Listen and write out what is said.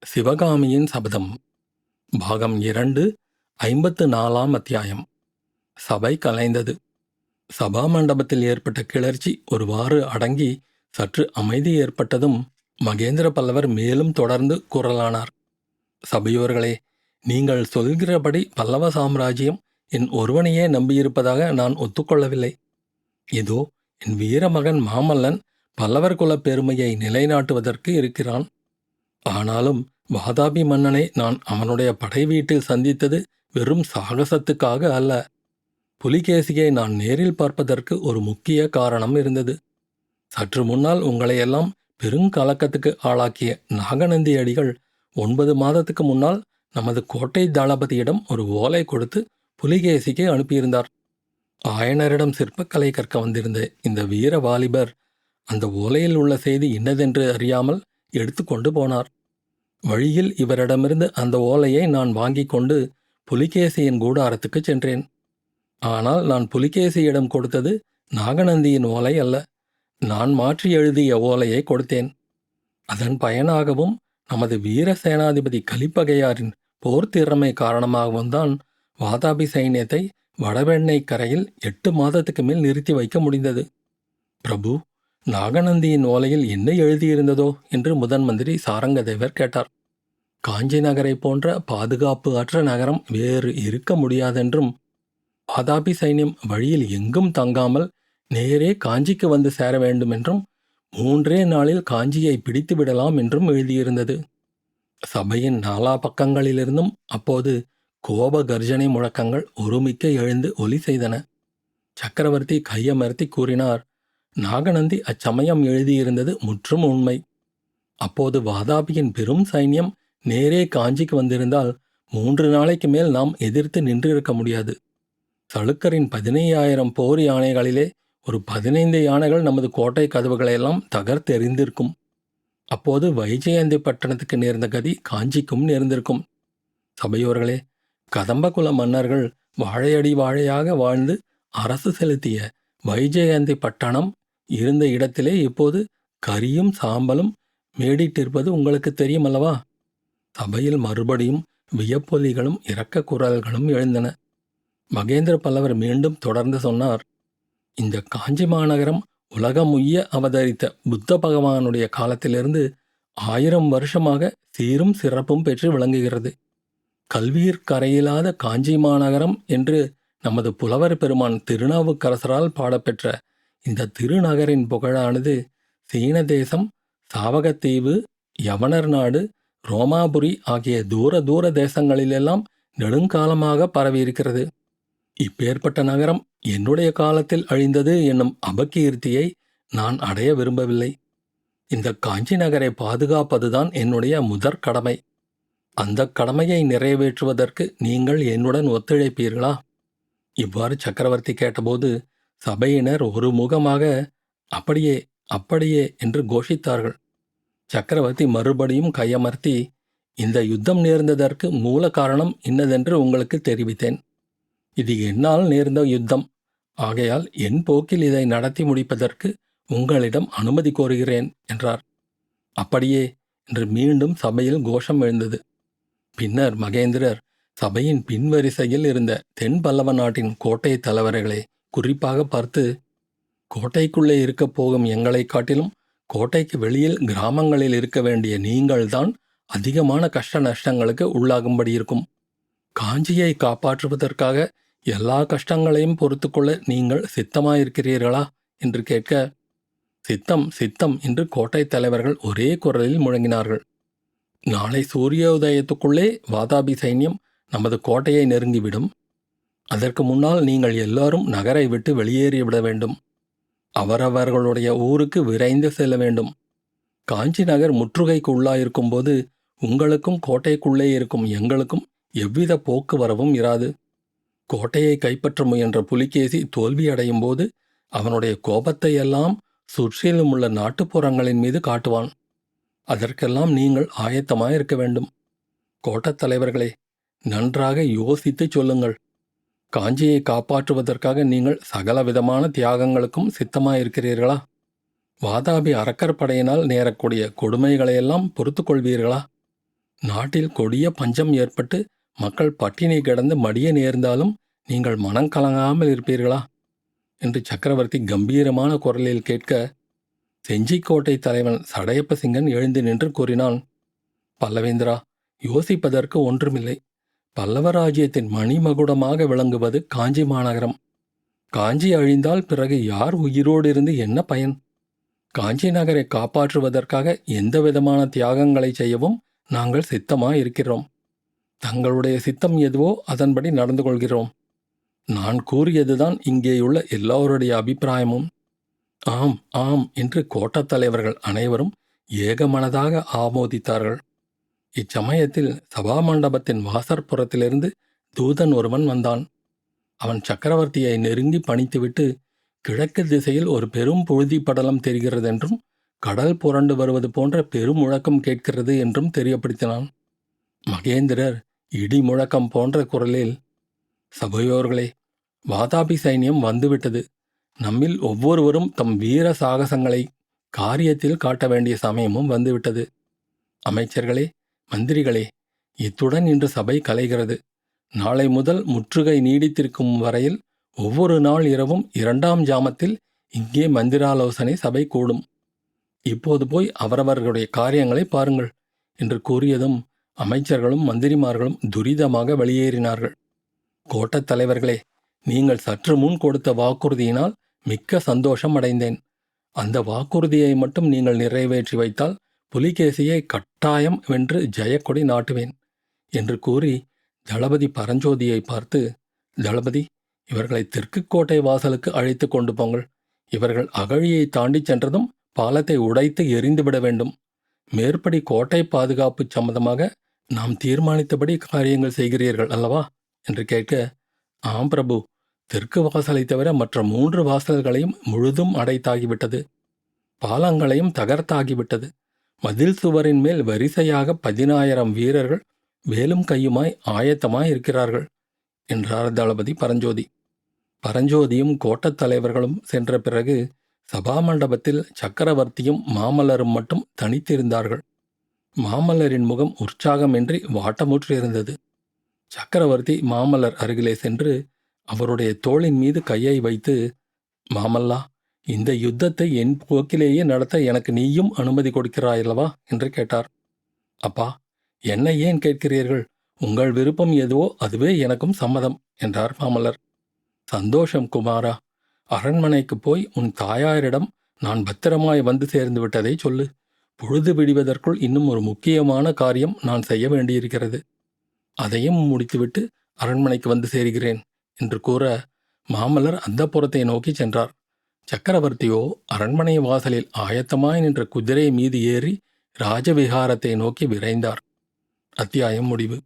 சிவகாமியின் சபதம் பாகம் 2 54ஆம் அத்தியாயம். சபை கலைந்தது. சபா மண்டபத்தில் ஏற்பட்ட கிளர்ச்சி ஒருவாறு அடங்கி சற்று அமைதி ஏற்பட்டதும் மகேந்திர பல்லவர் மேலும் தொடர்ந்து குரலானார். சபையோர்களே, நீங்கள் சொல்கிறபடி பல்லவ சாம்ராஜ்யம் என் ஒருவனையே நம்பியிருப்பதாக நான் ஒத்துக்கொள்ளவில்லை. இதோ என் வீரமகன் மாமல்லன் பல்லவர் குலப் பெருமையை நிலைநாட்டுவதற்கு இருக்கிறான். ஆனாலும் வாதாபி மன்னனை நான் அவனுடைய படை வீட்டில் சந்தித்தது வெறும் சாகசத்துக்காக அல்ல. புலிகேசியை நான் நேரில் பார்ப்பதற்கு ஒரு முக்கிய காரணம் இருந்தது. சற்று முன்னால் உங்களையெல்லாம் பெருங்கலக்கத்துக்கு ஆளாக்கிய நாகநந்தி அடிகள் 9 மாதத்துக்கு முன்னால் நமது கோட்டை தளபதியிடம் ஒரு ஓலை கொடுத்து புலிகேசிக்கு அனுப்பியிருந்தார். ஆயனரிடம் சிற்பக்கலை கற்க வந்திருந்த இந்த வீர வாலிபர் அந்த ஓலையில் உள்ள செய்தி இன்னதென்று அறியாமல் எடுத்துக்கொண்டு போனார். வழியில் இவரிடமிருந்து அந்த ஓலையை நான் வாங்கிக் கொண்டு புலிகேசியின் கூடாரத்துக்குச் சென்றேன். ஆனால் நான் புலிகேசியிடம் கொடுத்தது நாகநந்தியின் ஓலை அல்ல, நான் மாற்றி எழுதிய ஓலையை கொடுத்தேன். அதன் பயனாகவும் நமது வீர சேனாதிபதி கலிப்பகையாரின் போர் திறமை காரணமாகவும் தான் வாதாபி சைன்யத்தை வடவெண்ணை கரையில் 8 மாதத்துக்கு மேல் நிறுத்தி வைக்க முடிந்தது. பிரபு, நாகநந்தியின் ஓலையில் என்ன எழுதியிருந்ததோ என்று முதன் மந்திரி சாரங்கதேவர் கேட்டார். காஞ்சி நகரை போன்ற பாதுகாப்பு அற்ற நகரம் வேறு இருக்க முடியாதென்றும், வாதாபி சைன்யம் வழியில் எங்கும் தங்காமல் நேரே காஞ்சிக்கு வந்து சேர வேண்டுமென்றும் 3 நாளில் காஞ்சியை பிடித்து விடலாம் என்றும் எழுதியிருந்தது. சபையின் 4 பக்கங்களிலிருந்தும் அப்போது கோப கர்ஜனை முழக்கங்கள் ஒருமிக்க எழுந்து ஒலி செய்தன. சக்கரவர்த்தி கையமர்த்தி கூறினார், நாகநந்தி அச்சமயம் எழுதியிருந்தது முற்றும் உண்மை. அப்போது வாதாபியின் பெரும் சைன்யம் நேரே காஞ்சிக்கு வந்திருந்தால் 3 நாளைக்கு மேல் நாம் எதிர்த்து நின்றிருக்க முடியாது. சளுக்கரின் 15,000 போர் யானைகளிலே ஒரு 15 யானைகள் நமது கோட்டை கதவுகளையெல்லாம் தகர்த்தெறிந்திருக்கும். அப்போது வைஜெயந்தி பட்டணத்துக்கு நேர்ந்த கதி காஞ்சிக்கும் நேர்ந்திருக்கும். சபையோர்களே, கதம்பகுல மன்னர்கள் வாழையடி வாழையாக வாழ்ந்து அரசு செலுத்திய வைஜெயந்தி பட்டணம் இருந்த இடத்திலே இப்போது கரியும் சாம்பலும் மேடிட்டிருப்பது உங்களுக்கு தெரியுமல்லவா? சபையில் மறுபடியும் வியப்பொலிகளும் இரக்க குரல்களும் எழுந்தன. மகேந்திர பல்லவர் மீண்டும் தொடர்ந்து சொன்னார், இந்த காஞ்சி மாநகரம் உலகமுய்ய அவதரித்த புத்த பகவானுடைய காலத்திலிருந்து 1000 வருஷமாக சீரும் சிறப்பும் பெற்று விளங்குகிறது. கல்வியிற் கரையில்லாத காஞ்சி மாநகரம் என்று நமது புலவர் பெருமான் திருநாவுக்கரசரால் பாடப்பெற்ற இந்த திருநகரின் புகழானது சீன தேசம், சாவகத்தீவு, யவனர் நாடு, ரோமாபுரி ஆகிய தூர தூர தேசங்களிலெல்லாம் நெடுங்காலமாக பரவியிருக்கிறது. இப்பேற்பட்ட நகரம் என்னுடைய காலத்தில் அழிந்தது என்னும் அபகீர்த்தியை நான் அடைய விரும்பவில்லை. இந்த காஞ்சி நகரை பாதுகாப்பதுதான் என்னுடைய முதற் கடமை. அந்த கடமையை நிறைவேற்றுவதற்கு நீங்கள் என்னுடன் ஒத்துழைப்பீர்களா? இவ்வாறு சக்கரவர்த்தி கேட்டபோது சபையினர் ஒரு முகமாக அப்படியே அப்படியே என்று கோஷித்தார்கள். சக்கரவர்த்தி மறுபடியும் கையமர்த்தி, இந்த யுத்தம் நேர்ந்ததற்கு மூல காரணம் இன்னதென்று உங்களுக்கு தெரிவித்தேன். இது என்னால் நேர்ந்த யுத்தம். ஆகையால் என் போக்கில் இதை நடத்தி முடிப்பதற்கு உங்களிடம் அனுமதி கோருகிறேன் என்றார். அப்படியே என்று மீண்டும் சபையில் கோஷம் எழுந்தது. பின்னர் மகேந்திரர் சபையின் பின்வரிசையில் இருந்த தென் பல்லவ நாட்டின் கோட்டை தலைவர்களை குறிப்பாக பார்த்து, கோட்டைக்குள்ளே இருக்கப் போகும் எங்களைக் காட்டிலும் கோட்டைக்கு வெளியில் கிராமங்களில் இருக்க வேண்டிய நீங்கள்தான் அதிகமான கஷ்ட நஷ்டங்களுக்கு உள்ளாகும்படி இருக்கும். காஞ்சியை காப்பாற்றுவதற்காக எல்லா கஷ்டங்களையும் பொறுத்துக்கொள்ள நீங்கள் சித்தமாயிருக்கிறீர்களா என்று கேட்க, சித்தம் சித்தம் என்று கோட்டை தலைவர்கள் ஒரே குரலில் முழங்கினார்கள். நாளை சூரியோதயத்துக்குள்ளே வாதாபி சைன்யம் நமது கோட்டையை நெருங்கிவிடும். அதற்கு முன்னால் நீங்கள் எல்லாரும் நகரை விட்டு வெளியேறிவிட வேண்டும். அவரவர்களுடைய ஊருக்கு விரைந்து செல்ல வேண்டும். காஞ்சி நகர் முற்றுகைக்கு உள்ளாயிருக்கும்போது உங்களுக்கும் கோட்டைக்குள்ளே இருக்கும் எங்களுக்கும் எவ்வித போக்குவரவும் இராது. கோட்டையை கைப்பற்ற முயன்ற புலிகேசி தோல்வியடையும் போது அவனுடைய கோபத்தையெல்லாம் சுற்றிலும் உள்ள நாட்டுப்புறங்களின் மீது காட்டுவான். அதற்கெல்லாம் நீங்கள் ஆயத்தமாயிருக்க வேண்டும். கோட்டத் தலைவர்களே, நன்றாக யோசித்து சொல்லுங்கள். காஞ்சியை காப்பாற்றுவதற்காக நீங்கள் சகலவிதமான தியாகங்களுக்கும் சித்தமாயிருக்கிறீர்களா? வாதாபி அரக்கர் படையினால் நேரக்கூடிய கொடுமைகளையெல்லாம் பொறுத்து கொள்வீர்களா? நாட்டில் கொடிய பஞ்சம் ஏற்பட்டு மக்கள் பட்டினி கிடந்து மடிய நேர்ந்தாலும் நீங்கள் மனம் கலங்காமல் இருப்பீர்களா என்று சக்கரவர்த்தி கம்பீரமான குரலில் கேட்க, செஞ்சிக்கோட்டை தலைவன் சடையப்ப சிங்கன் எழுந்து நின்று கூறினான், பல்லவேந்திரா, யோசிப்பதற்கு ஒன்றுமில்லை. பல்லவ ராஜ்யத்தின் மணிமகுடமாக விளங்குவது காஞ்சி மாநகரம். காஞ்சி அழிந்தால் பிறகு யார் உயிரோடு இருந்து என்ன பயன்? காஞ்சி நகரை காப்பாற்றுவதற்காக எந்தவிதமான தியாகங்களை செய்யவும் நாங்கள் சித்தமாயிருக்கிறோம். தங்களுடைய சித்தம் எதுவோ அதன்படி நடந்து கொள்கிறோம். நான் கூறியதுதான் இங்கேயுள்ள எல்லோருடைய அபிப்பிராயமும். ஆம் ஆம் என்று கோட்டத் தலைவர்கள் அனைவரும் ஏகமனதாக ஆமோதித்தார்கள். இச்சமயத்தில் சபாமண்டபத்தின் வாசற்புறத்திலிருந்து தூதன் ஒருவன் வந்தான். அவன் சக்கரவர்த்தியை நெருங்கி பணித்துவிட்டு, கிழக்கு திசையில் ஒரு பெரும் புழுதி படலம் தெரிகிறதென்றும் கடல் புரண்டு வருவது போன்ற பெரும் முழக்கம் கேட்கிறது என்றும் தெரியப்படுத்தினான். மகேந்திரர் இடி முழக்கம் போன்ற குரலில், சபையோர்களே, வாதாபி சைன்யம் வந்துவிட்டது. நம்மில் ஒவ்வொருவரும் தம் வீர சாகசங்களை காரியத்தில் காட்ட வேண்டிய சமயமும் வந்துவிட்டது. அமைச்சர்களே, மந்திரிகளே, இத்துடன் இன்று சபை கலைகிறது. நாளை முதல் முற்றுகை நீடித்திருக்கும் வரையில் ஒவ்வொரு நாள் இரவும் 2ஆம் ஜாமத்தில் இங்கே மந்திராலோசனை சபை கூடும். இப்போது போய் அவரவர்களுடைய காரியங்களை பாருங்கள் என்று கூறியதும் அமைச்சர்களும் மந்திரிமார்களும் துரிதமாக வெளியேறினார்கள். கோட்டத் தலைவர்களே, நீங்கள் சற்று முன் கொடுத்த வாக்குறுதியினால் மிக்க சந்தோஷம் அடைந்தேன். அந்த வாக்குறுதியை மட்டும் நீங்கள் நிறைவேற்றி வைத்தால் புலிகேசியை கட்டாயம் வென்று ஜெயக்கொடி நாட்டுவேன் என்று கூறி தளபதி பரஞ்சோதியை பார்த்து, தளபதி, இவர்களை தெற்குக்கோட்டை வாசலுக்கு அழைத்து கொண்டு போங்கள். இவர்கள் அகழியை தாண்டி சென்றதும் பாலத்தை உடைத்து எரிந்துவிட வேண்டும். மேற்படி கோட்டை பாதுகாப்பு சம்பந்தமாக நாம் தீர்மானித்தபடி காரியங்கள் செய்கிறீர்கள் அல்லவா என்று கேட்க, ஆம் பிரபு, தெற்கு வாசலை தவிர மற்ற 3 வாசல்களையும் முழுதும் அடைத்தாகிவிட்டது. பாலங்களையும் தகர்த்தாகிவிட்டது. மதில் சுவரின் மேல் வரிசையாக 10,000 வீரர்கள் வேலும் கையுமாய் ஆயத்தமாய் இருக்கிறார்கள் என்றார் தளபதி பரஞ்சோதி. பரஞ்சோதியும் கோட்டத் தலைவர்களும் சென்ற பிறகு சபாமண்டபத்தில் சக்கரவர்த்தியும் மாமல்லரும் மட்டும் தனித்திருந்தார்கள். மாமல்லரின் முகம் உற்சாகமின்றி வாட்டமுற்றிருந்தது. சக்கரவர்த்தி மாமல்லர் அருகிலே சென்று அவருடைய தோளின் மீது கையை வைத்து, மாமல்லா, இந்த யுத்தத்தை என் போக்கிலேயே நடத்த எனக்கு நீயும் அனுமதி கொடுக்கிறாயல்லவா என்று கேட்டார். அப்பா, என்னை ஏன் கேட்கிறீர்கள்? உங்கள் விருப்பம் எதுவோ அதுவே எனக்கும் சம்மதம் என்றார் மாமல்லர். சந்தோஷம் குமாரா. அரண்மனைக்கு போய் உன் தாயாரிடம் நான் பத்திரமாய் வந்து சேர்ந்து விட்டதை சொல்லு. பொழுது விடுவதற்குள் இன்னும் ஒரு முக்கியமான காரியம் நான் செய்ய வேண்டியிருக்கிறது. அதையும் முடித்துவிட்டு அரண்மனைக்கு வந்து சேர்கிறேன் என்று கூற மாமல்லர் அந்தப்புறத்தை நோக்கி சென்றார். சக்கரவர்த்தியோ அரண்மனை வாசலில் ஆயத்தமாய் நின்ற குதிரை மீது ஏறி ராஜவிகாரத்தை நோக்கி விரைந்தார். அத்தியாயம் முடிவு.